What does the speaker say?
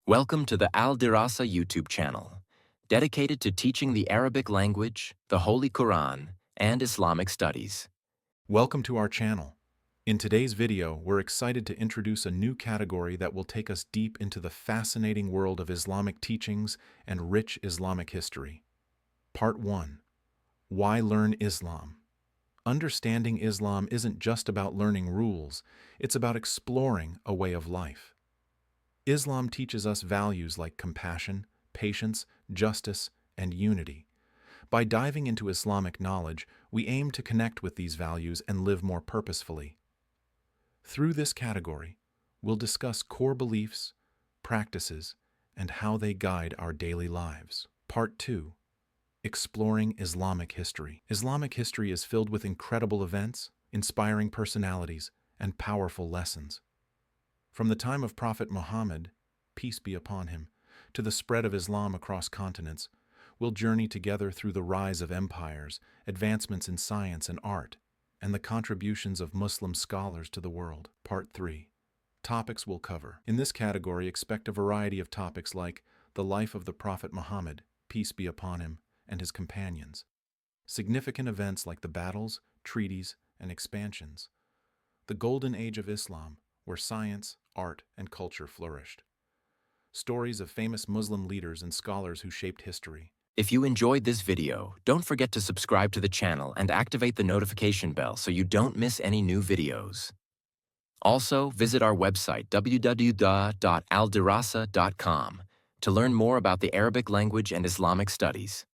Welcome to the al-dirassa YouTube channel, dedicated to teaching the Arabic language, the Holy Quran, and Islamic studies. Welcome to our channel. In today's video, we're excited to introduce a new category that will take us deep into the fascinating world of Islamic teachings and rich Islamic history. Part 1. Why learn Islam? Understanding Islam isn't just about learning rules, it's about exploring a way of life. Islam teaches us values like compassion, patience, justice, and unity. By diving into Islamic knowledge, we aim to connect with these values and live more purposefully. Through this category, we'll discuss core beliefs, practices, and how they guide our daily lives. Part 2. Exploring Islamic history. Islamic history is filled with incredible events, inspiring personalities, and powerful lessons. From the time of Prophet Muhammad, peace be upon him, to the spread of Islam across continents, we'll journey together through the rise of empires, advancements in science and art, and the contributions of Muslim scholars to the world. Part 3. Topics we'll cover. In this category, expect a variety of topics like the life of the Prophet Muhammad, peace be upon him, and his companions. Significant events like the battles, treaties, and expansions. The Golden Age of Islam, where science, art, and culture flourished. Stories of famous Muslim leaders and scholars who shaped history. If you enjoyed this video, don't forget to subscribe to the channel and activate the notification bell so you don't miss any new videos. Also, visit our website www.aldirassa.com to learn more about the Arabic language and Islamic studies.